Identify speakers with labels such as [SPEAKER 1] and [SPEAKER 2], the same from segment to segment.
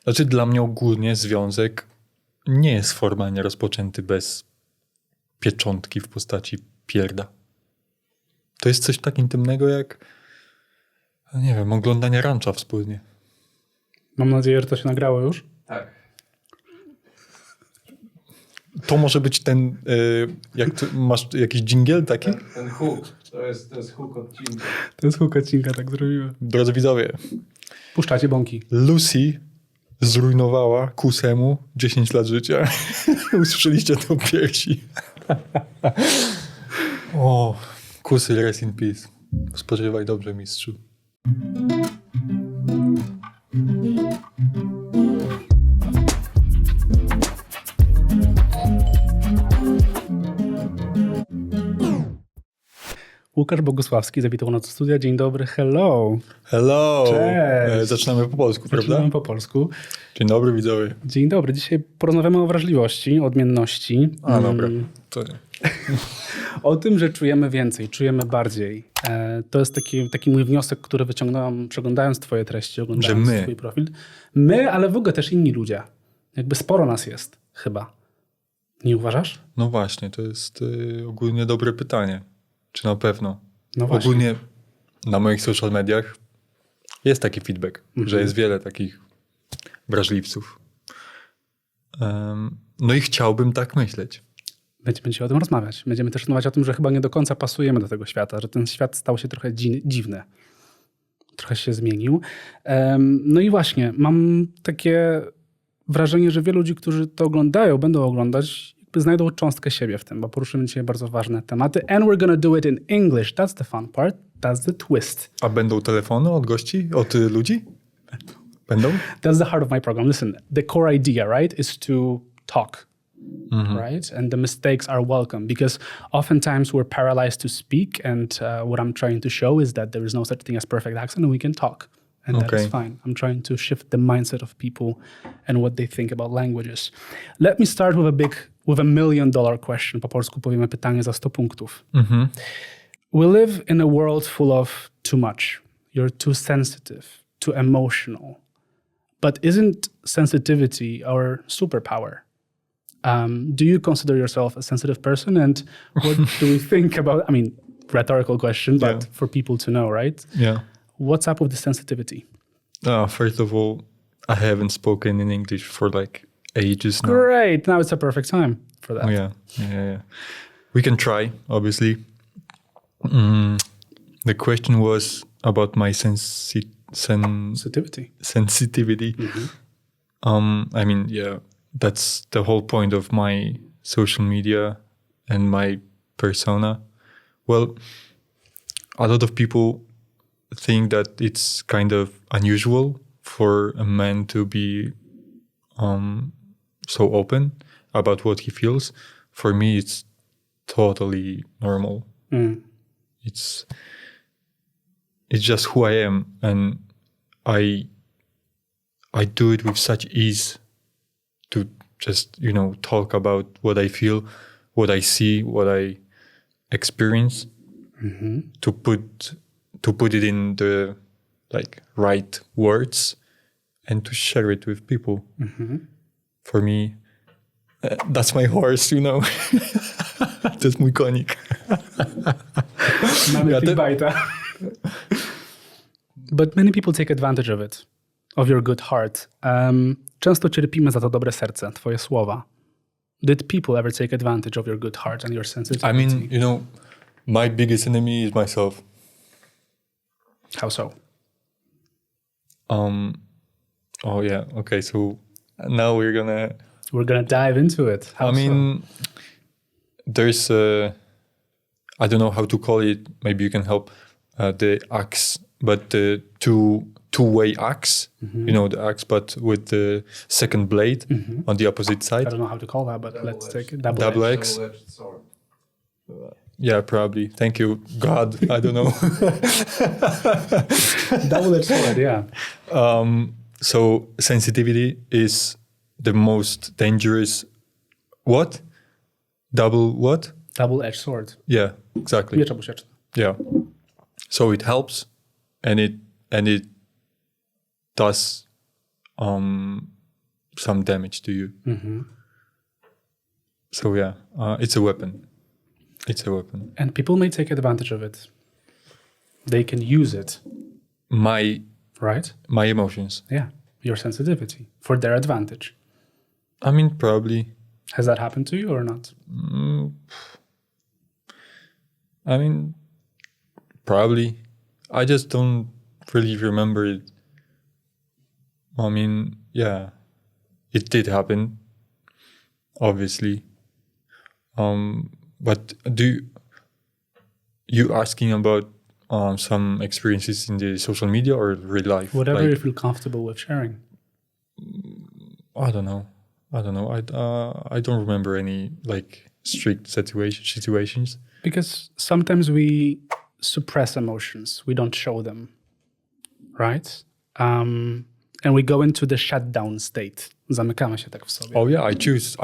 [SPEAKER 1] Znaczy dla mnie ogólnie związek nie jest formalnie rozpoczęty bez pieczątki w postaci pierda. To jest coś tak intymnego jak, nie wiem, oglądanie rancza wspólnie.
[SPEAKER 2] Mam nadzieję, że to się nagrało już.
[SPEAKER 3] Tak.
[SPEAKER 1] To może być ten, masz jakiś dżingiel taki?
[SPEAKER 3] Ten hook. To jest hook odcinka.
[SPEAKER 2] To jest hook odcinka, tak zrobiłem.
[SPEAKER 1] Drodzy widzowie,
[SPEAKER 2] Puszczacie bąki.
[SPEAKER 1] Lucy zrujnowała Kusemu 10 lat życia. Usłyszeliście to piersi. O, Kusy, rest in peace. Spoczywaj dobrze, mistrzu.
[SPEAKER 2] Łukasz Bogusławski zawitał nas do studia. Dzień dobry, hello.
[SPEAKER 1] Hello!
[SPEAKER 2] Cześć.
[SPEAKER 1] Zaczynamy po polsku, prawda?
[SPEAKER 2] Zaczynamy po polsku.
[SPEAKER 1] Dzień dobry, widzowie.
[SPEAKER 2] Dzień dobry. Dzisiaj porozmawiamy o wrażliwości, odmienności.
[SPEAKER 1] A, dobra. To...
[SPEAKER 2] O tym, że czujemy więcej, czujemy bardziej. To jest taki mój wniosek, który wyciągnąłem przeglądając twoje treści, oglądając twój profil. My, ale w ogóle też inni ludzie. Jakby sporo nas jest, chyba. Nie uważasz?
[SPEAKER 1] No właśnie, to jest ogólnie dobre pytanie. Czy na pewno?
[SPEAKER 2] No właśnie.
[SPEAKER 1] Ogólnie na moich social mediach jest taki feedback, że jest wiele takich wrażliwców. No i chciałbym tak myśleć.
[SPEAKER 2] Będziemy dzisiaj o tym rozmawiać. Będziemy też rozmawiać o tym, że chyba nie do końca pasujemy do tego świata, że ten świat stał się trochę dziwny. Trochę się zmienił. No i właśnie, mam takie wrażenie, że wielu ludzi, którzy to oglądają, będą oglądać, jakby znajdą cząstkę siebie w tym, bo poruszymy dzisiaj bardzo ważne tematy. And we're gonna do it in English. That's the fun part. That's the twist.
[SPEAKER 1] A będą telefony od gości? Od ludzi? Będą?
[SPEAKER 2] That's the heart of my program. Listen, the core idea, right, is to talk. Right? And the mistakes are welcome because oftentimes we're paralyzed to speak. And what I'm trying to show is that there is no such thing as perfect accent and we can talk. And that is fine. I'm trying to shift the mindset of people and what they think about languages. Let me start with a $1 million question. Po polsku powiemy pytanie za 100 punktów. We live in a world full of too much. You're too sensitive, too emotional. But isn't sensitivity our superpower? Do you consider yourself a sensitive person? And what do we think about, I mean, rhetorical question, but for people to know, right?
[SPEAKER 1] Yeah.
[SPEAKER 2] What's up with the sensitivity?
[SPEAKER 1] First of all, I haven't spoken in English for like ages now.
[SPEAKER 2] Great. Now it's a perfect time for that.
[SPEAKER 1] Oh, yeah. We can try, obviously. The question was about my sensitivity. I mean, yeah, that's the whole point of my social media and my persona. Well, a lot of people think that it's kind of unusual for a man to be so open about what he feels. For me, it's totally normal. It's just who I am, and I do it with such ease to just, talk about what I feel, what I see, what I experience, to put it in the right words and to share it with people. For me, that's my horse, To jest mój konik.
[SPEAKER 2] Mamy clickbaita. But many people take advantage of it, of your good heart. Często cierpimy za to dobre serce, twoje słowa. Did people ever take advantage of your good heart and your sensitivity?
[SPEAKER 1] I mean, my biggest enemy is myself.
[SPEAKER 2] How so?
[SPEAKER 1] Oh yeah. Okay. So now we're gonna
[SPEAKER 2] dive into it. How
[SPEAKER 1] there's I don't know how to call it. Maybe you can help. The axe, but the two-way axe. The axe, but with the second blade on the opposite side.
[SPEAKER 2] I don't know how to call that, but let's take it.
[SPEAKER 1] Double X.
[SPEAKER 3] Double-edged sword.
[SPEAKER 1] Yeah, probably. Thank you, God. I don't know.
[SPEAKER 2] Double-edged sword, yeah.
[SPEAKER 1] So sensitivity is the most dangerous. What?
[SPEAKER 2] Double-edged sword.
[SPEAKER 1] Yeah, exactly.
[SPEAKER 2] Miecz obusieczny.
[SPEAKER 1] Yeah. So it helps, and it does some damage to you. So yeah, it's a weapon. It's a weapon.
[SPEAKER 2] And people may take advantage of it. They can use it.
[SPEAKER 1] My emotions.
[SPEAKER 2] Yeah, your sensitivity for their advantage.
[SPEAKER 1] I mean, probably.
[SPEAKER 2] Has that happened to you or not?
[SPEAKER 1] I mean, probably. I just don't really remember it. I mean, yeah, it did happen, obviously. But you asking about some experiences in the social media or real life?
[SPEAKER 2] Whatever you feel comfortable with sharing.
[SPEAKER 1] I don't know. I don't remember any like strict situations.
[SPEAKER 2] Because sometimes we suppress emotions. We don't show them, right? And we go into the shutdown state. Zamykamy się tak w sobie.
[SPEAKER 1] Oh yeah, I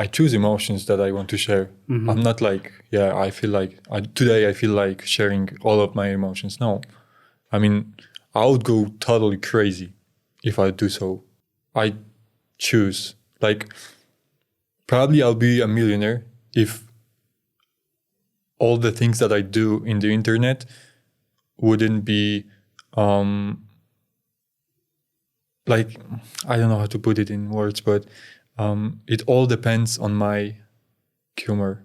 [SPEAKER 1] choose emotions that I want to share. I'm not like, I feel like today I feel like sharing all of my emotions. No, I mean, I would go totally crazy if I do so. I choose, like, probably I'll be a millionaire if all the things that I do in the internet wouldn't be like, I don't know how to put it in words, but it all depends on my humor,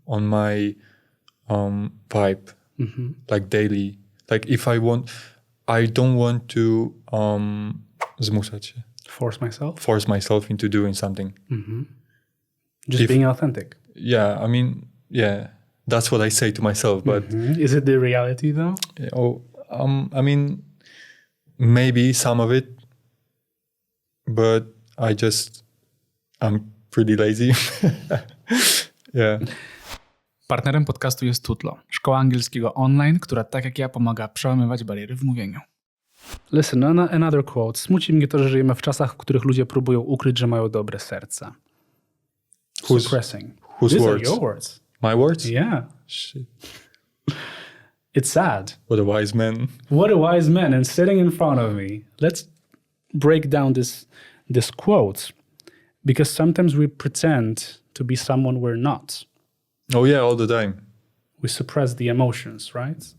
[SPEAKER 1] on my vibe, like daily. Like if I don't want to zmuszać się. Force myself into doing something.
[SPEAKER 2] Just being authentic.
[SPEAKER 1] Yeah, I mean, yeah, that's what I say to myself. But
[SPEAKER 2] is it the reality though?
[SPEAKER 1] I mean, maybe some of it. But I'm pretty lazy. Yeah.
[SPEAKER 4] Partnerem podcastu jest Tutlo, szkoła angielskiego online, która tak jak ja pomaga przełamywać bariery w mówieniu.
[SPEAKER 2] Listen, another quote. Smuci mnie to, że żyjemy w czasach, w których ludzie próbują ukryć, że mają dobre serca. Suppressing.
[SPEAKER 1] Whose
[SPEAKER 2] These
[SPEAKER 1] words?
[SPEAKER 2] are your words.
[SPEAKER 1] My words?
[SPEAKER 2] Yeah.
[SPEAKER 1] Shit.
[SPEAKER 2] It's sad.
[SPEAKER 1] What a wise man.
[SPEAKER 2] What a wise man. And sitting in front of me. Let's break down this quote, because sometimes we pretend to be someone we're not.
[SPEAKER 1] Oh yeah, all the time.
[SPEAKER 2] We suppress the emotions, right?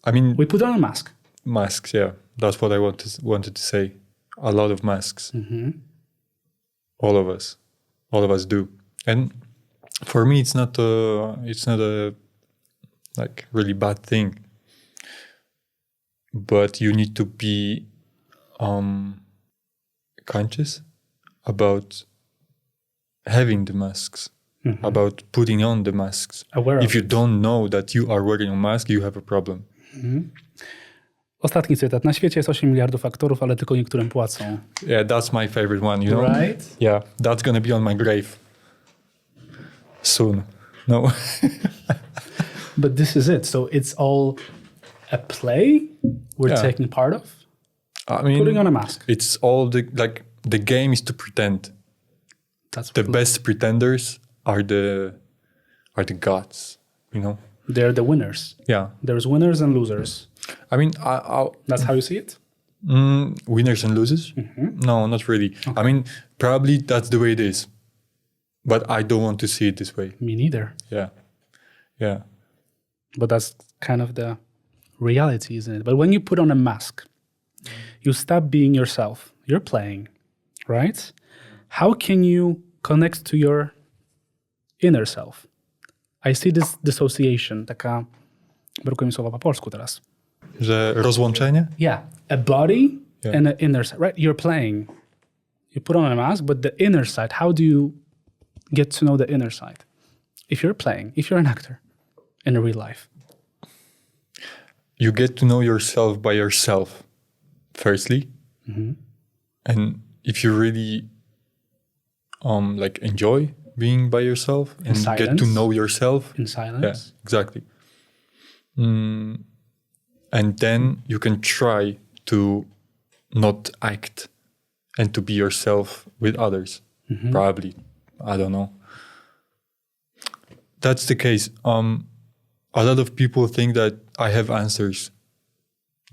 [SPEAKER 1] I mean,
[SPEAKER 2] we put on a mask.
[SPEAKER 1] Masks, yeah. That's what I wanted to say. A lot of masks. All of us do. And for me, it's not a like really bad thing. But you need to be conscious about having the masks, about putting on the masks. If you don't know that you are wearing a mask, you have a problem.
[SPEAKER 2] Ostatni cytat. Na świecie jest 8 miliardów aktorów, ale tylko niektórym płacą.
[SPEAKER 1] Yeah, that's my favorite one, you know?
[SPEAKER 2] Right?
[SPEAKER 1] Yeah, that's gonna be on my grave soon. No.
[SPEAKER 2] But this is it. So it's all a play we're taking part of?
[SPEAKER 1] I mean,
[SPEAKER 2] putting on a mask.
[SPEAKER 1] It's all the game is to pretend.
[SPEAKER 2] That's
[SPEAKER 1] the best pretenders are the gods, you know?
[SPEAKER 2] They're the winners.
[SPEAKER 1] Yeah.
[SPEAKER 2] There's winners and losers.
[SPEAKER 1] I mean,
[SPEAKER 2] that's how you see it?
[SPEAKER 1] Winners and losers? No, not really. Okay. I mean, probably that's the way it is. But I don't want to see it this way.
[SPEAKER 2] Me neither.
[SPEAKER 1] Yeah. Yeah.
[SPEAKER 2] But that's kind of the reality, isn't it? But when you put on a mask, you stop being yourself. You're playing, right? How can you connect to your inner self? I see this dissociation, taka, brakuje mi słowa po polsku teraz.
[SPEAKER 1] Że rozłączenie?
[SPEAKER 2] Yeah, a body and an inner side, right? You're playing. You put on a mask, but the inner side, how do you get to know the inner side? If you're playing, if you're an actor in a real life.
[SPEAKER 1] You get to know yourself by yourself, firstly. And if you really like enjoy being by yourself and get to know yourself.
[SPEAKER 2] In silence.
[SPEAKER 1] Yeah, exactly. And then you can try to not act and to be yourself with others. Probably. I don't know. That's the case. A lot of people think that I have answers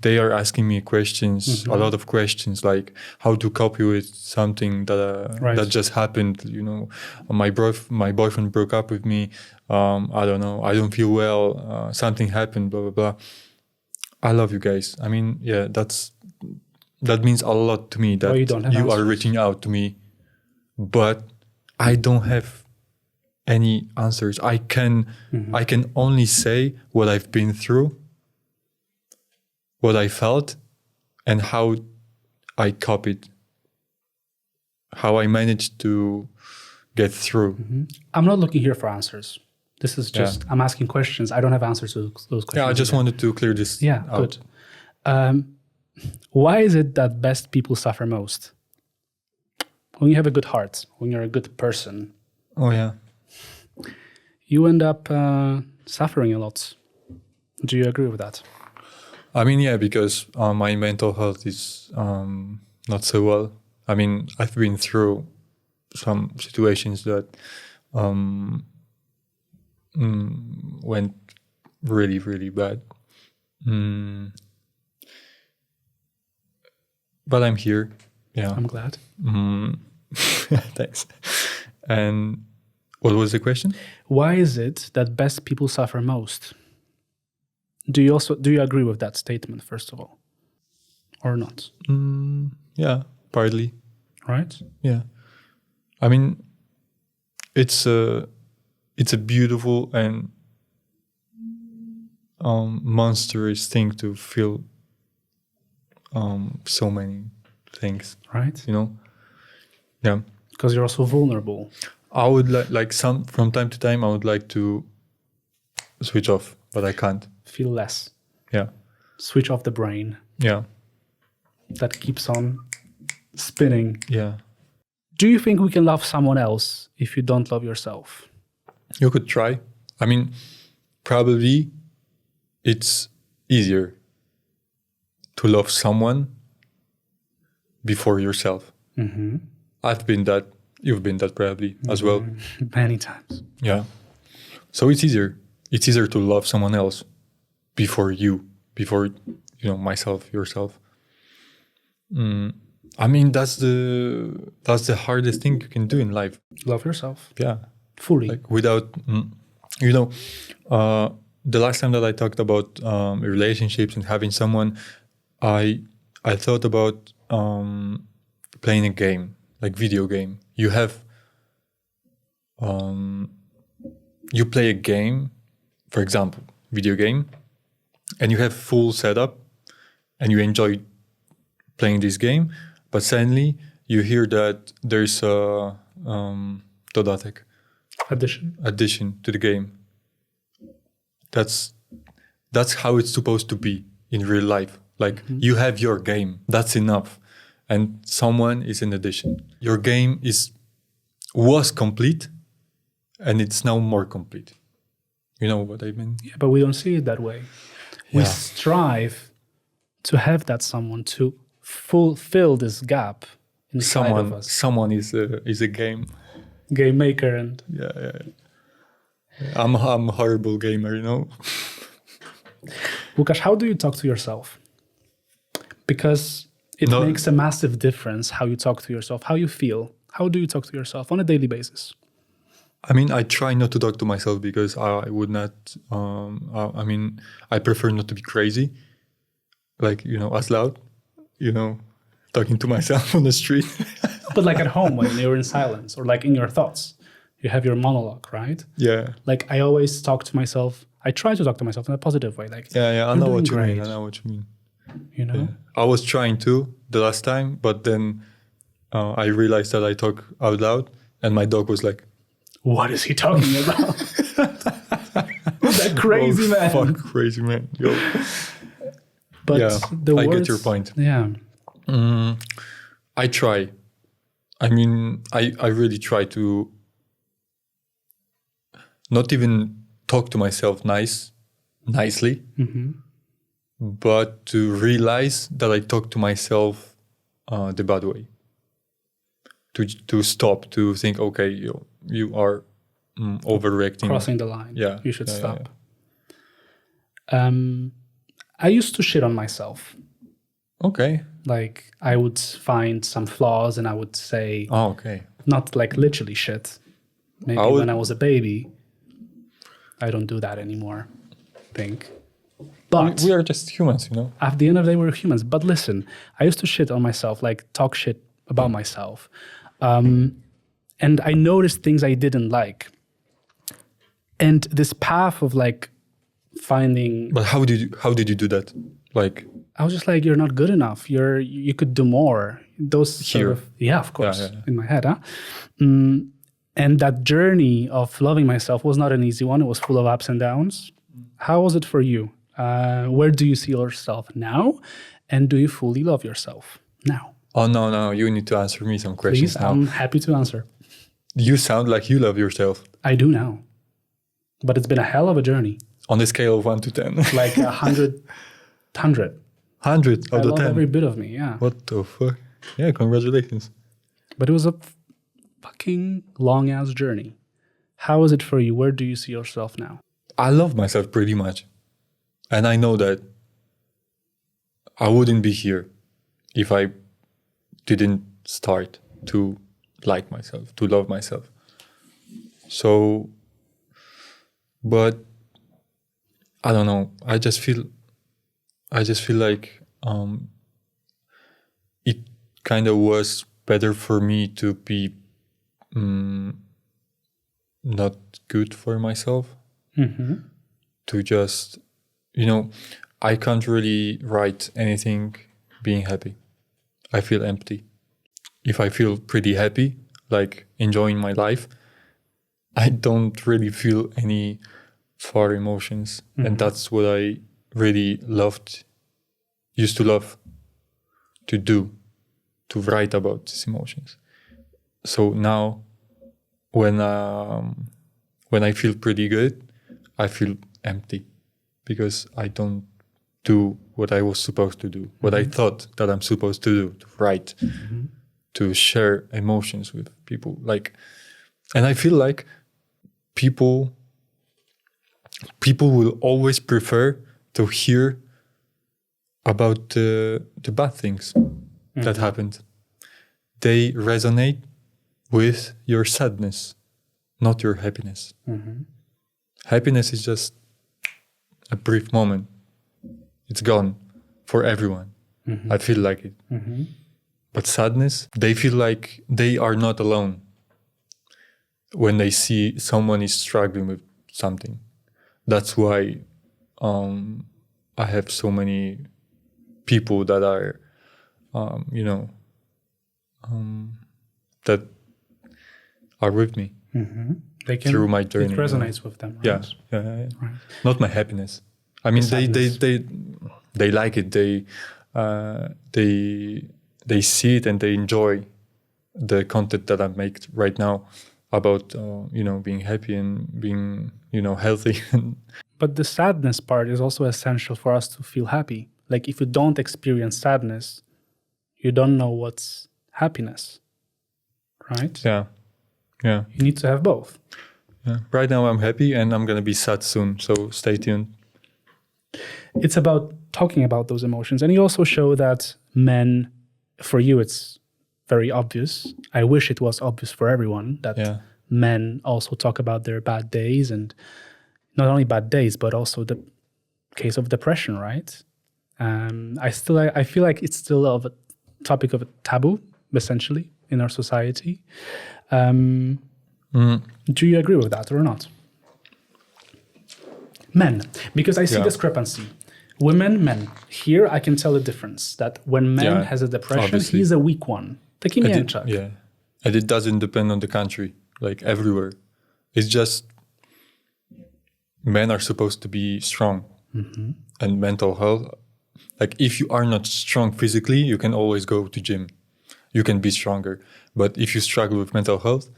[SPEAKER 1] they are asking me questions, a lot of questions, like how to cope with something that just happened. You know, my boyfriend broke up with me. I don't know. I don't feel well. Something happened. Blah blah blah. I love you guys. I mean, yeah, that means a lot to me that you are reaching out to me, but I don't have any answers. I can only say what I've been through, what I felt, and how I copied, how I managed to get through.
[SPEAKER 2] I'm not looking here for answers. This is just, I'm asking questions. I don't have answers to those questions.
[SPEAKER 1] Yeah, I just wanted to clear this out.
[SPEAKER 2] Good. Why is it that best people suffer most? When you have a good heart, when you're a good person.
[SPEAKER 1] Oh, yeah.
[SPEAKER 2] You end up suffering a lot. Do you agree with that?
[SPEAKER 1] I mean, yeah, because my mental health is not so well. I mean, I've been through some situations that went really, really bad. But I'm here. Yeah.
[SPEAKER 2] I'm glad.
[SPEAKER 1] Thanks. And what was the question?
[SPEAKER 2] Why is it that best people suffer most? Do you agree with that statement, first of all? Or not?
[SPEAKER 1] Yeah, partly.
[SPEAKER 2] Right?
[SPEAKER 1] Yeah. I mean, it's a beautiful and monstrous thing to feel so many things.
[SPEAKER 2] Right?
[SPEAKER 1] You know? Yeah.
[SPEAKER 2] Because you're also vulnerable.
[SPEAKER 1] I would from time to time, I would like to switch off, but I can't.
[SPEAKER 2] Feel less.
[SPEAKER 1] Yeah.
[SPEAKER 2] Switch off the brain.
[SPEAKER 1] Yeah.
[SPEAKER 2] That keeps on spinning.
[SPEAKER 1] Yeah.
[SPEAKER 2] Do you think we can love someone else if you don't love yourself?
[SPEAKER 1] You could try. I mean, probably it's easier to love someone before yourself. I've been that. You've been that probably as well.
[SPEAKER 2] Many times.
[SPEAKER 1] Yeah. So it's easier. It's easier to love someone else before myself, yourself. I mean, that's the hardest thing you can do in life.
[SPEAKER 2] Love yourself.
[SPEAKER 1] Yeah.
[SPEAKER 2] Fully.
[SPEAKER 1] Like without, the last time that I talked about relationships and having someone, I thought about playing a game, like video game. You have, you play a game, for example, video game, and you have full setup, and you enjoy playing this game, but suddenly you hear that there's a dodatek. Addition to the game. That's how it's supposed to be in real life. Like you have your game, that's enough, and someone is in addition. Your game was complete, and it's now more complete. You know what I mean?
[SPEAKER 2] Yeah, but we don't see it that way. We strive to have that someone to fulfill this gap inside of us.
[SPEAKER 1] Someone is a game
[SPEAKER 2] maker, and
[SPEAKER 1] I'm a horrible gamer, you know.
[SPEAKER 2] Łukasz, how do you talk to yourself? Because it makes a massive difference how you talk to yourself, how you feel. How do you talk to yourself on a daily basis?
[SPEAKER 1] I mean, I try not to talk to myself because I would not. I prefer not to be crazy, like as loud, talking to myself on the street.
[SPEAKER 2] But like at home when you're in silence, or like in your thoughts, you have your monologue, right?
[SPEAKER 1] Yeah.
[SPEAKER 2] Like I always talk to myself. I try to talk to myself in a positive way. Like
[SPEAKER 1] I know what you mean. I know what you mean.
[SPEAKER 2] You know.
[SPEAKER 1] Yeah. I was trying to the last time, but then I realized that I talk out loud, and my dog was like,
[SPEAKER 2] "What is he talking about? That crazy man!
[SPEAKER 1] Fuck, crazy man!" Yo.
[SPEAKER 2] But
[SPEAKER 1] I get your point.
[SPEAKER 2] Yeah.
[SPEAKER 1] I try. I mean, I really try to not even talk to myself nicely, but to realize that I talk to myself the bad way. To stop, to think, okay, you are overreacting.
[SPEAKER 2] Crossing the line.
[SPEAKER 1] Yeah.
[SPEAKER 2] You should stop.
[SPEAKER 1] Yeah.
[SPEAKER 2] I used to shit on myself.
[SPEAKER 1] Okay.
[SPEAKER 2] Like I would find some flaws and I would say,
[SPEAKER 1] Oh, okay.
[SPEAKER 2] not like literally shit. Maybe when I was a baby. I don't do that anymore, I think. But
[SPEAKER 1] We are just humans, you know?
[SPEAKER 2] at the end of the day, we're humans. But listen, I used to shit on myself, like talk shit about myself. And I noticed things I didn't like. And this path of like finding...
[SPEAKER 1] But how did you do that? Like,
[SPEAKER 2] I was just like, you're not good enough. You could do more. Those sort of... Yeah, of course,
[SPEAKER 1] Yeah.
[SPEAKER 2] in my head. Huh? And that journey of loving myself was not an easy one. It was full of ups and downs. How was it for you? Where do you see yourself now? And do you fully love yourself now?
[SPEAKER 1] oh, no, you need to answer me some questions
[SPEAKER 2] Please,
[SPEAKER 1] now.
[SPEAKER 2] I'm happy to answer.
[SPEAKER 1] You sound like you love yourself.
[SPEAKER 2] I do now. But it's been a hell of a journey.
[SPEAKER 1] On a scale of 1 to 10.
[SPEAKER 2] Like 100. 100.
[SPEAKER 1] 100
[SPEAKER 2] I
[SPEAKER 1] out of
[SPEAKER 2] love
[SPEAKER 1] 10.
[SPEAKER 2] every bit of me, yeah.
[SPEAKER 1] What the fuck? Yeah, congratulations.
[SPEAKER 2] But it was a fucking long-ass journey. How is it for you? Where do you see yourself now?
[SPEAKER 1] I love myself pretty much. And I know that I wouldn't be here if I didn't start to like myself, to love myself. So, but I don't know. I just feel like it kind of was better for me to be not good for myself.
[SPEAKER 2] Mm-hmm.
[SPEAKER 1] To just, I can't really write anything being happy. I feel empty. If I feel pretty happy, like enjoying my life, I don't really feel any far emotions. Mm-hmm. And that's what I really used to love to do, to write about these emotions. So now when I feel pretty good, I feel empty because I don't do what I was supposed to do, what I thought that I'm supposed to do, to write, to share emotions with people. And I feel like people will always prefer to hear about the bad things that happened. They resonate with your sadness, not your happiness. Happiness is just a brief moment. It's gone for everyone. I feel like it. But sadness, they feel like they are not alone when they see someone is struggling with something. That's why I have so many people that are, that are with me through my journey.
[SPEAKER 2] It resonates with them, right?
[SPEAKER 1] Yeah.
[SPEAKER 2] Right.
[SPEAKER 1] Not my happiness. I mean, they like it. They see it and they enjoy the content that I make right now about being happy and being healthy.
[SPEAKER 2] But the sadness part is also essential for us to feel happy. Like if you don't experience sadness, you don't know what's happiness, right?
[SPEAKER 1] Yeah.
[SPEAKER 2] You need to have both.
[SPEAKER 1] Yeah. Right now I'm happy and I'm gonna be sad soon, so stay tuned.
[SPEAKER 2] It's about talking about those emotions. And you also show that men, for you, it's very obvious. I wish it was obvious for everyone that men also talk about their bad days, and not only bad days, but also the case of depression, right? I feel like it's still a topic of a taboo, essentially, in our society. Do you agree with that or not? Men, because I see discrepancy. Women, men. Here I can tell the difference, that when man has a depression,
[SPEAKER 1] obviously.
[SPEAKER 2] he's a weak one. Taki mięczak.
[SPEAKER 1] Yeah. And it doesn't depend on the country, like everywhere. It's just men are supposed to be strong. And mental health, like if you are not strong physically, you can always go to gym. You can be stronger. But if you struggle with mental health,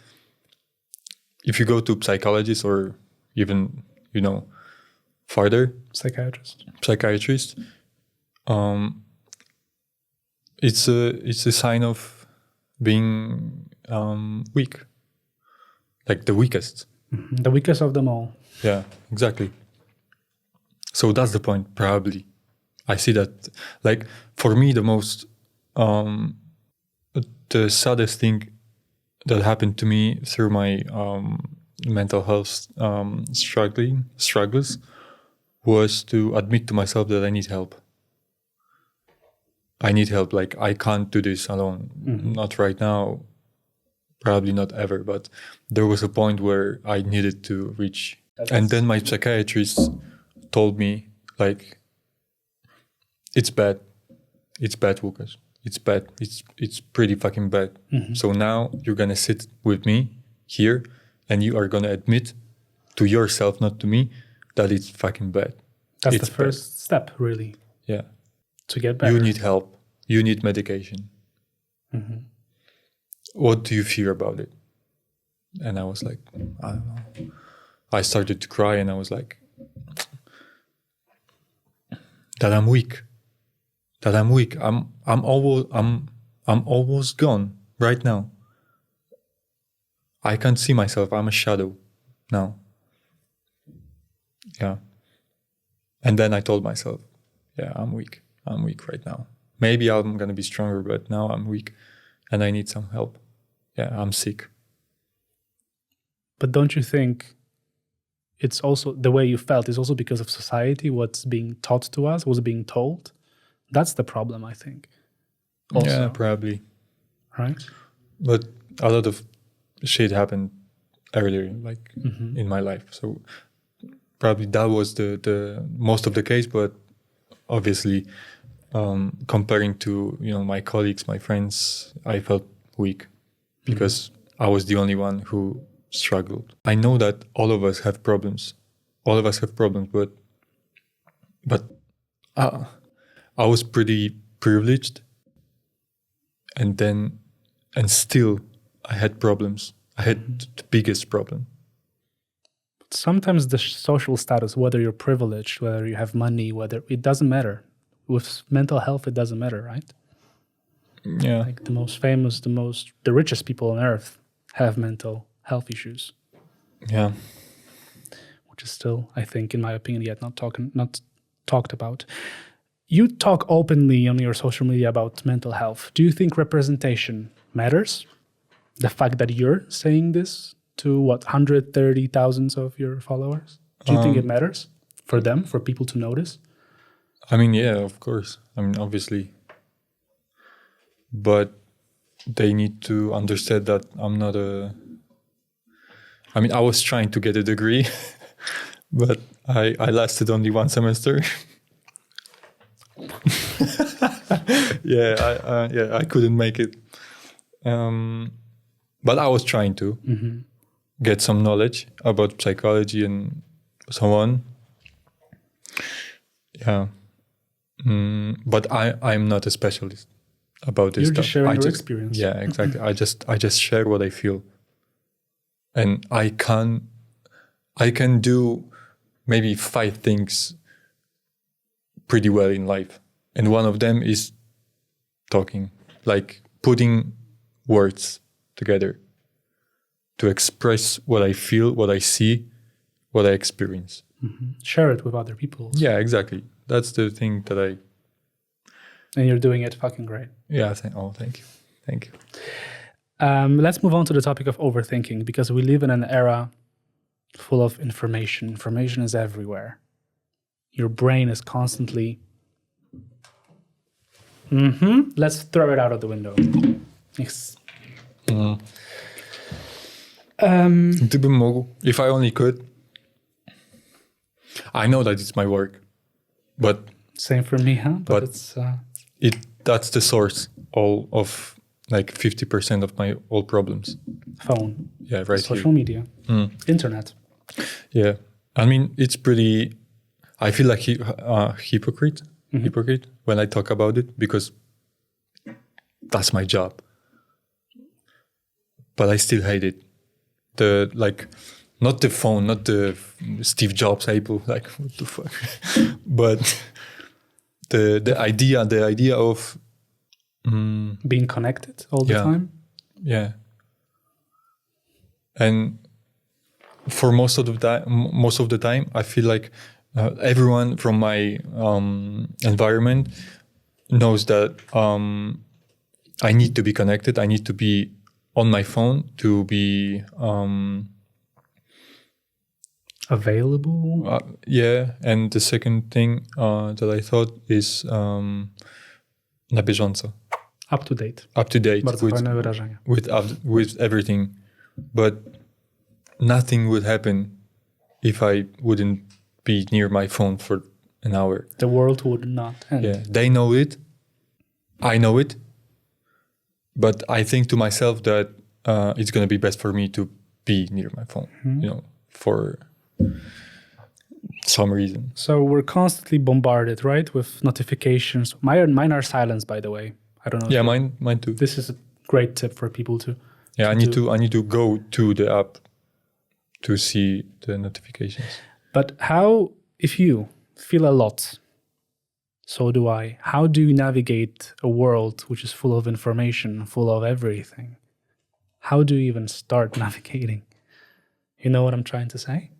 [SPEAKER 1] if you go to psychologist or even, farther, psychiatrist, it's a sign of being weak, like the weakest.
[SPEAKER 2] The weakest of them all.
[SPEAKER 1] Yeah, exactly. So that's the point, probably. I see that, like, for me, the saddest thing that happened to me through my mental health struggles was to admit to myself that I need help. I need help. Like, I can't do this alone. Not right now, probably not ever. But there was a point where I needed to reach. And then my psychiatrist told me, like, it's bad. It's bad, Łukasz. It's bad. It's pretty fucking bad. So now you're going to sit with me here and you are going to admit to yourself, not to me, that it's fucking bad.
[SPEAKER 2] That's
[SPEAKER 1] it's
[SPEAKER 2] the first step, really.
[SPEAKER 1] Yeah.
[SPEAKER 2] To get better.
[SPEAKER 1] You need help. You need medication. What do you fear about it? And I was like, I don't know. I started to cry and I was like, that I'm weak. That I'm weak. I'm almost gone right now. I can't see myself. I'm a shadow now. Yeah. And then I told myself, yeah, I'm weak. I'm weak right now. Maybe I'm going to be stronger, but now I'm weak and I need some help. Yeah, I'm sick.
[SPEAKER 2] But don't you think it's also the way you felt is also because of society, what's being taught to us, what's being told? That's the problem, I think. Also.
[SPEAKER 1] Yeah, probably.
[SPEAKER 2] Right?
[SPEAKER 1] But a lot of shit happened earlier, like in my life. So probably that was the most of the case, but obviously comparing to, my colleagues, my friends, I felt weak because I was the only one who struggled. I know that all of us have problems. All of us have problems, but I was pretty privileged, and still I had problems. I had the biggest problem.
[SPEAKER 2] Sometimes the social status, whether you're privileged, whether you have money, whether it doesn't matter. With mental health, it doesn't matter, right?
[SPEAKER 1] Yeah.
[SPEAKER 2] Like the most famous, the richest people on earth have mental health issues.
[SPEAKER 1] Yeah.
[SPEAKER 2] Which is still, I think, in my opinion, yet not talked about. You talk openly on your social media about mental health. Do you think representation matters? The fact that you're saying this to 130,000 of your followers? Do you think it matters for them, for people to notice?
[SPEAKER 1] I mean, yeah, of course. I mean, obviously. But they need to understand that I'm not I was trying to get a degree, but I lasted only one semester. I couldn't make it. But I was trying to get some knowledge about psychology and so on. Yeah. But I'm not a specialist about this
[SPEAKER 2] You're
[SPEAKER 1] stuff.
[SPEAKER 2] just sharing your experience.
[SPEAKER 1] Yeah, exactly. I just share what I feel. And I can do maybe 5 things pretty well in life. And one of them is talking, like putting words together to express what I feel, what I see, what I experience.
[SPEAKER 2] Share it with other people.
[SPEAKER 1] Yeah, exactly. That's the thing that
[SPEAKER 2] And you're doing it fucking great.
[SPEAKER 1] Yeah, thank you. Thank you.
[SPEAKER 2] Let's move on to the topic of overthinking, because we live in an era full of information. Information is everywhere. Your brain is constantly... Let's throw it out of the window. Yes.
[SPEAKER 1] Gdybym mógł, if I only could. I know that it's my work, but...
[SPEAKER 2] Same for me, huh? But it's...
[SPEAKER 1] That's the source of like 50% of my all problems.
[SPEAKER 2] Phone.
[SPEAKER 1] Yeah, right.
[SPEAKER 2] Social media. Internet.
[SPEAKER 1] Yeah. I mean, it's pretty... I feel like hypocrite when I talk about it, because that's my job. But I still hate it. Not the phone, not the Steve Jobs Apple, like what the fuck. But the idea of
[SPEAKER 2] being connected all the time.
[SPEAKER 1] Yeah. And for most of the time, I feel like everyone from my environment knows that I need to be connected. I need to be on my phone to be
[SPEAKER 2] available.
[SPEAKER 1] And the second thing that I thought is na bieżąco.
[SPEAKER 2] Up to date.
[SPEAKER 1] Up to date.
[SPEAKER 2] Bardzo fajne wyrażenie.
[SPEAKER 1] With everything. But nothing would happen if I wouldn't be near my phone for an hour.
[SPEAKER 2] The world would not end.
[SPEAKER 1] Yeah, they know it. I know it. But I think to myself that it's going to be best for me to be near my phone, for some reason.
[SPEAKER 2] So we're constantly bombarded, right, with notifications. Mine are silenced, by the way. I don't know.
[SPEAKER 1] Yeah, mine too.
[SPEAKER 2] This is a great tip for people to.
[SPEAKER 1] Yeah, I need to go to the app to see the notifications.
[SPEAKER 2] But how, if you feel a lot, so do I, how do you navigate a world which is full of information, full of everything? How do you even start navigating? You know what I'm trying to say?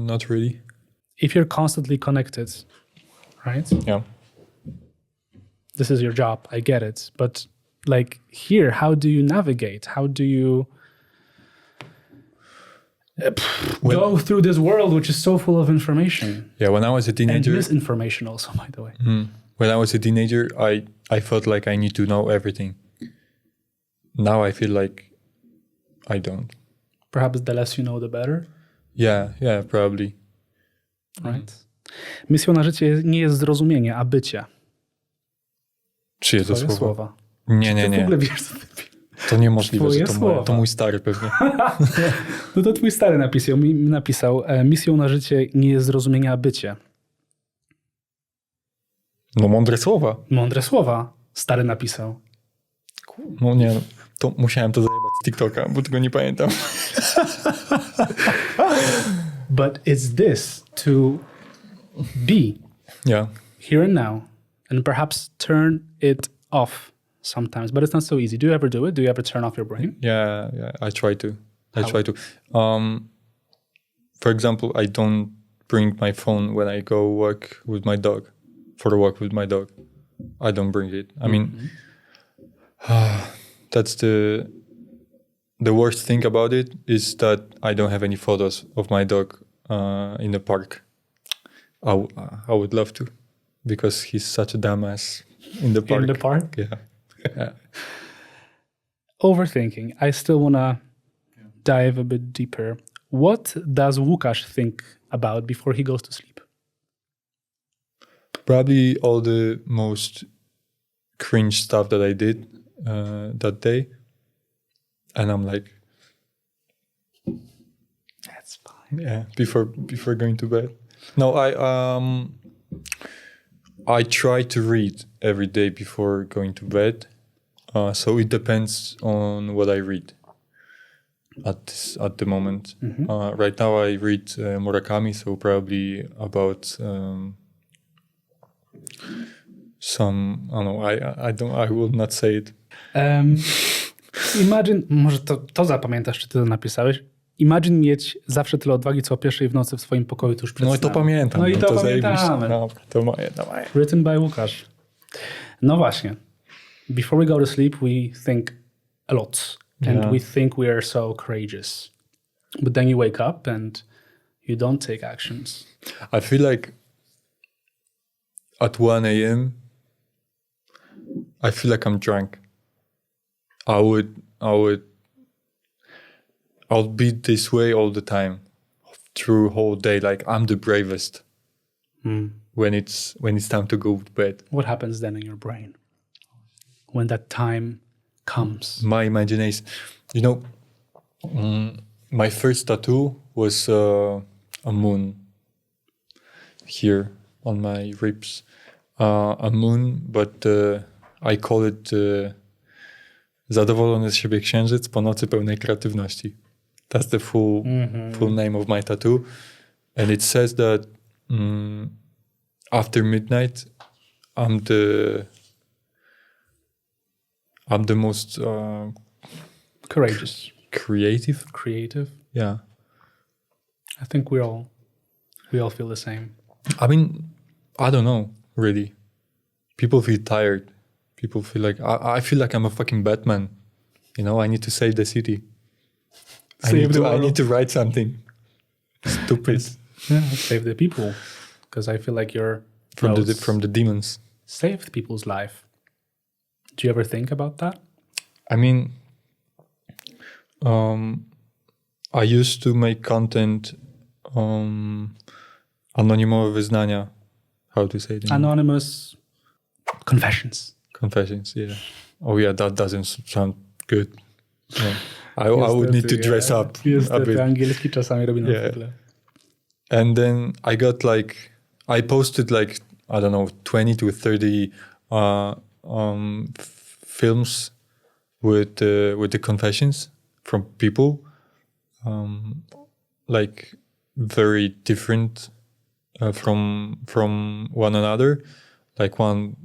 [SPEAKER 1] Not really.
[SPEAKER 2] If you're constantly connected, right?
[SPEAKER 1] Yeah.
[SPEAKER 2] This is your job, I get it. But like here, how do you navigate? How do you go through this world which is so full of information?
[SPEAKER 1] Yeah, when I was a teenager...
[SPEAKER 2] And misinformation also, by the way.
[SPEAKER 1] When I was a teenager, I felt like I need to know everything. Now I feel like I don't.
[SPEAKER 2] Perhaps the less you know, the better?
[SPEAKER 1] Yeah, probably.
[SPEAKER 2] Right. Misją na życie nie jest zrozumienie, a bycie.
[SPEAKER 1] Czyje to
[SPEAKER 2] Twoje
[SPEAKER 1] słowa?
[SPEAKER 2] słowa.
[SPEAKER 1] Nie.
[SPEAKER 2] W ogóle wiesz, co ty
[SPEAKER 1] To niemożliwe,
[SPEAKER 2] Twoje
[SPEAKER 1] że
[SPEAKER 2] słowa.
[SPEAKER 1] to mój stary pewnie.
[SPEAKER 2] No to twój stary napisał, misją na życie nie jest zrozumienie, a bycie.
[SPEAKER 1] No mądre słowa.
[SPEAKER 2] Mądre słowa. Stary napisał.
[SPEAKER 1] No nie, to musiałem to zajebać z TikToka, bo tego nie pamiętam.
[SPEAKER 2] But it's this, to be here and now, and perhaps turn it off sometimes, but it's not so easy. Do you ever do it? Do you ever turn off your brain?
[SPEAKER 1] Yeah, I try to. For example, I don't bring my phone when I go walk with my dog, for a walk with my dog. I don't bring it. I mean, that's the worst thing about it is that I don't have any photos of my dog in the park. I would love to, because he's such a dumbass in the park.
[SPEAKER 2] In the park?
[SPEAKER 1] Yeah.
[SPEAKER 2] Overthinking. I still want to dive a bit deeper. What does Łukasz think about before he goes to sleep?
[SPEAKER 1] Probably all the most cringe stuff that I did that day. And I'm like,
[SPEAKER 2] that's fine.
[SPEAKER 1] Yeah, before going to bed. No, I try to read every day before going to bed. So it depends on what I read at the moment. Mm-hmm. Right now I read Murakami, so probably about some, I don't know, I will not say it.
[SPEAKER 2] Imagine, może to zapamiętasz, czy ty to napisałeś. Imagine mieć zawsze tyle odwagi, co o 1:00 w nocy w swoim pokoju tuż przed
[SPEAKER 1] No i
[SPEAKER 2] snem.
[SPEAKER 1] to pamiętam.
[SPEAKER 2] No i to pamiętamy.
[SPEAKER 1] No, to moje.
[SPEAKER 2] Written by Łukasz. No właśnie. Before we go to sleep, we think a lot. And we think we are so courageous. But then you wake up and you don't take actions.
[SPEAKER 1] I feel like at 1 a.m., I feel like I'm drunk. I'll be this way all the time, through whole day. Like I'm the bravest when it's time to go to bed.
[SPEAKER 2] What happens then in your brain when that time comes?
[SPEAKER 1] My imagination, my first tattoo was a moon here on my ribs, a moon, but I call it zadowolony z siebie księżyc po nocy pełnej kreatywności. That's the full name of my tattoo. And it says that after midnight, I'm the most
[SPEAKER 2] courageous.
[SPEAKER 1] Creative?
[SPEAKER 2] Creative?
[SPEAKER 1] Yeah.
[SPEAKER 2] I think we're all We all feel the same.
[SPEAKER 1] I mean, I don't know, really. People feel tired. People feel like, I feel like I'm a fucking Batman. You know, I need to save the city. I need to write something stupid.
[SPEAKER 2] Save the people. Because I feel like you're...
[SPEAKER 1] From the demons.
[SPEAKER 2] Saved people's life. Do you ever think about that?
[SPEAKER 1] I mean, I used to make content anonimowe wyznania. How to say it?
[SPEAKER 2] Anonymous confessions.
[SPEAKER 1] Confessions, yeah. Oh yeah, that doesn't sound good. Yeah. I would need to dress up a bit.
[SPEAKER 2] Angielski czasami robi na tyle.
[SPEAKER 1] And then I posted like, I don't know, 20 to 30 films with the confessions from people, like very different from one another. Like one,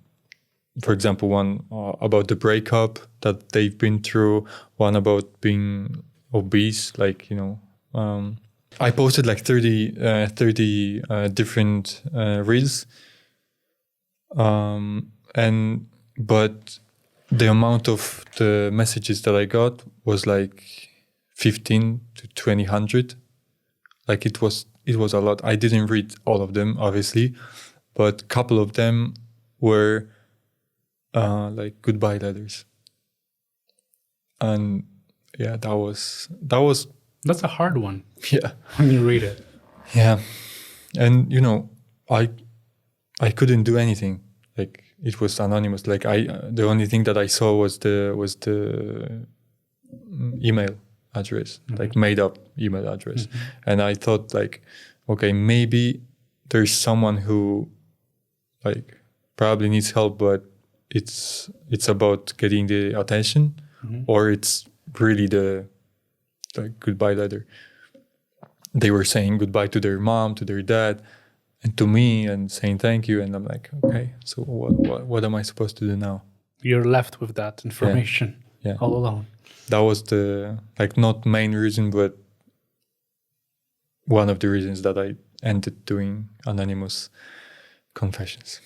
[SPEAKER 1] for example, one about the breakup that they've been through, one about being obese, like, you know. I posted like 30 different reels. But the amount of the messages that I got was like 15 to 200. Like it was a lot. I didn't read all of them, obviously, but a couple of them were like goodbye letters. And yeah, that was.
[SPEAKER 2] That's a hard one.
[SPEAKER 1] Yeah.
[SPEAKER 2] When you read it.
[SPEAKER 1] Yeah. And you know, I couldn't do anything. Like it was anonymous. Like the only thing that I saw was the email address, like made up email address. And I thought like, okay, maybe there's someone who like probably needs help, but it's about getting the attention, or it's really the goodbye letter. They were saying goodbye to their mom, to their dad, and to me, and saying thank you. And I'm like, okay, so what am I supposed to do now?
[SPEAKER 2] You're left with that information all alone.
[SPEAKER 1] That was the, like, not main reason, but one of the reasons that I ended doing anonymous confessions.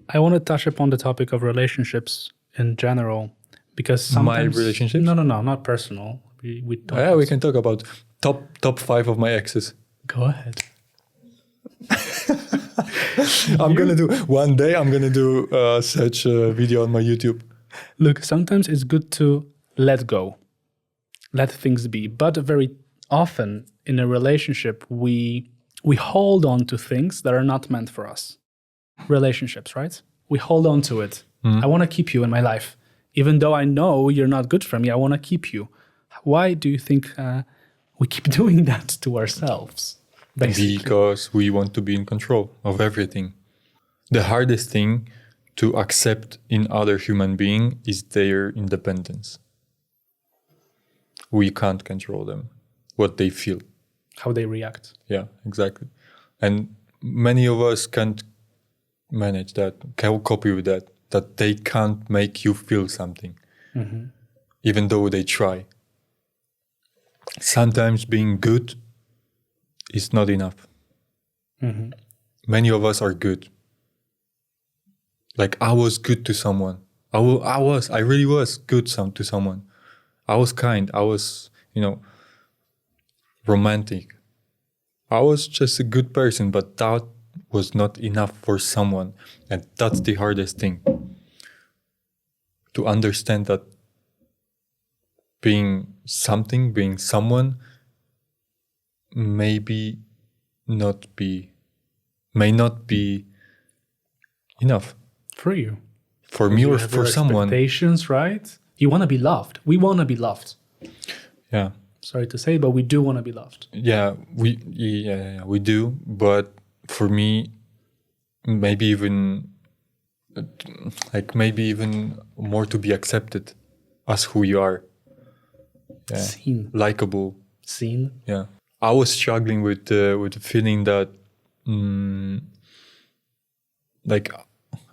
[SPEAKER 2] I want to touch upon the topic of relationships in general, because sometimes...
[SPEAKER 1] My relationships?
[SPEAKER 2] No, not personal. We
[SPEAKER 1] can talk about top 5 of my exes.
[SPEAKER 2] Go ahead.
[SPEAKER 1] I'm gonna do such a video on my YouTube.
[SPEAKER 2] Look, sometimes it's good to let go, let things be. But very often in a relationship, we hold on to things that are not meant for us. Relationships, right? We hold on to it. I want to keep you in my life. Even though I know you're not good for me, I want to keep you. Why do you think we keep doing that to ourselves? Basically?
[SPEAKER 1] Because we want to be in control of everything. The hardest thing to accept in other human being is their independence. We can't control them, what they feel.
[SPEAKER 2] How they react.
[SPEAKER 1] Yeah, exactly. And many of us can't manage that, can't cope with that they can't make you feel something, even though they try. Sometimes being good is not enough. Many of us are good. Like, I was good to someone. I really was good to someone. I was kind. I was, romantic. I was just a good person, but that was not enough for someone. And that's the hardest thing. To understand that being something, being someone, may not be enough.
[SPEAKER 2] For you.
[SPEAKER 1] For me or for someone.
[SPEAKER 2] Expectations, right? You want to be loved. We want to be loved.
[SPEAKER 1] Yeah.
[SPEAKER 2] Sorry to say, but we do want to be loved.
[SPEAKER 1] Yeah, we do. But for me, maybe even more to be accepted as who you are. Yeah.
[SPEAKER 2] Seen.
[SPEAKER 1] Likeable.
[SPEAKER 2] Seen.
[SPEAKER 1] Yeah. I was struggling with the feeling that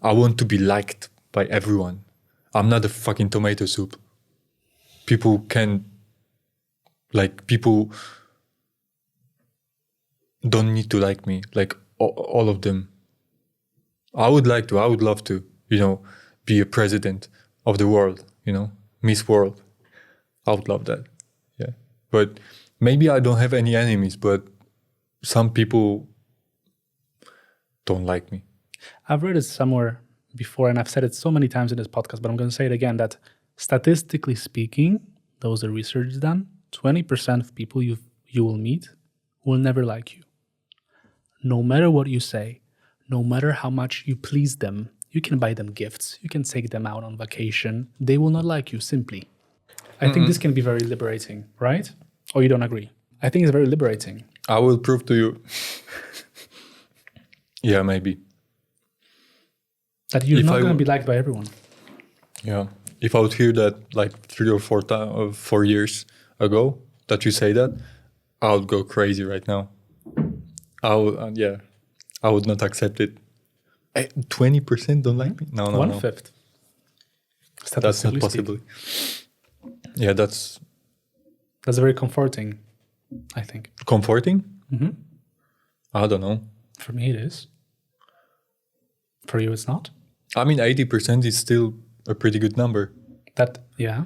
[SPEAKER 1] I want to be liked by everyone. I'm not a fucking tomato soup. People don't need to like me, like all of them. I would love to, be a president of the world, Miss World. I would love that. Yeah. But maybe I don't have any enemies, but some people don't like me.
[SPEAKER 2] I've read it somewhere before, and I've said it so many times in this podcast, but I'm going to say it again, that statistically speaking, there was a research done, 20% of people you will meet will never like you. No matter what you say, no matter how much you please them, you can buy them gifts, you can take them out on vacation, they will not like you, simply. I think this can be very liberating, right? Or you don't agree? I think it's very liberating.
[SPEAKER 1] I will prove to you. Yeah, maybe.
[SPEAKER 2] That you're not going to be liked by everyone.
[SPEAKER 1] Yeah. If I would hear that like 3 or 4 years ago, that you say that, I would go crazy right now. I would not accept it. 20% don't like me? No.
[SPEAKER 2] 1/5.
[SPEAKER 1] That's not possible. Yeah, that's
[SPEAKER 2] very comforting, I think.
[SPEAKER 1] Comforting?
[SPEAKER 2] Mm-hmm.
[SPEAKER 1] I don't know.
[SPEAKER 2] For me, it is. For you, it's not?
[SPEAKER 1] I mean, 80% is still a pretty good number.
[SPEAKER 2] Yeah.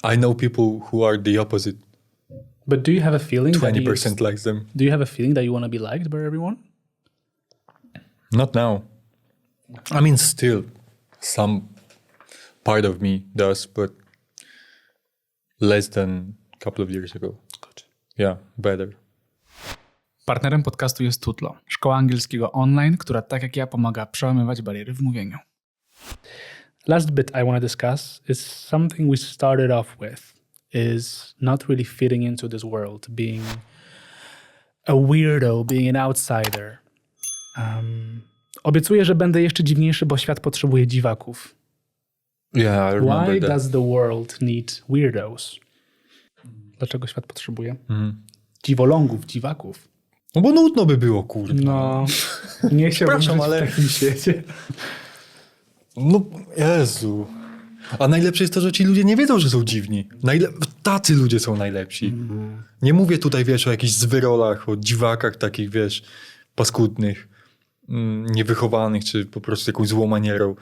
[SPEAKER 1] I know people who are the opposite.
[SPEAKER 2] But do you have a feeling
[SPEAKER 1] 20% likes them.
[SPEAKER 2] Do you have a feeling that you want to be liked by everyone?
[SPEAKER 1] Not now. I mean, still, some part of me does, but less than a couple of years ago.
[SPEAKER 2] Good.
[SPEAKER 1] Yeah, better.
[SPEAKER 4] Partnerem podcastu jest Tutlo, szkoła angielskiego online, która tak jak ja pomaga przełamywać bariery w mówieniu.
[SPEAKER 2] Last bit I want to discuss is something we started off with, is not really fitting into this world, being a weirdo, being an outsider. Obiecuję, że będę jeszcze dziwniejszy, bo świat potrzebuje dziwaków.
[SPEAKER 1] Yeah, I remember
[SPEAKER 2] Why
[SPEAKER 1] that.
[SPEAKER 2] does the world need weirdos? Dlaczego świat potrzebuje dziwolągów, dziwaków?
[SPEAKER 1] No bo nudno by było, kurde.
[SPEAKER 2] No, nie chciałbym żyć
[SPEAKER 1] ale-
[SPEAKER 2] w takim świecie.
[SPEAKER 1] No, Jezu. A najlepsze jest to, że ci ludzie nie wiedzą, że są dziwni. Tacy ludzie są najlepsi. Nie mówię tutaj, wiesz, o jakichś zwyrolach, o dziwakach takich, wiesz, paskudnych, niewychowanych, czy po prostu jakąś złą manierą.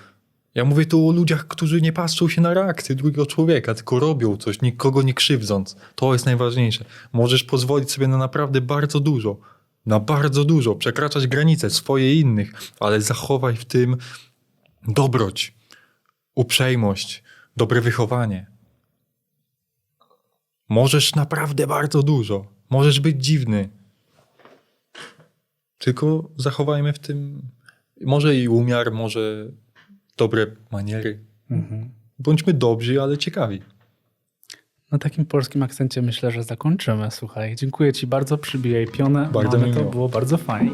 [SPEAKER 1] Ja mówię tu o ludziach, którzy nie patrzą się na reakcję drugiego człowieka, tylko robią coś, nikogo nie krzywdząc. To jest najważniejsze. Możesz pozwolić sobie na naprawdę bardzo dużo, przekraczać granice swoje i innych, ale zachowaj w tym dobroć, uprzejmość, dobre wychowanie. Możesz naprawdę bardzo dużo. Możesz być dziwny. Tylko zachowajmy w tym może i umiar, może dobre maniery. Bądźmy dobrzy, ale ciekawi.
[SPEAKER 2] Na takim polskim akcencie myślę, że zakończymy. Słuchaj, dziękuję ci bardzo, przybijaj pionę.
[SPEAKER 1] Bardzo mi
[SPEAKER 2] to
[SPEAKER 1] miło.
[SPEAKER 2] było bardzo fajnie.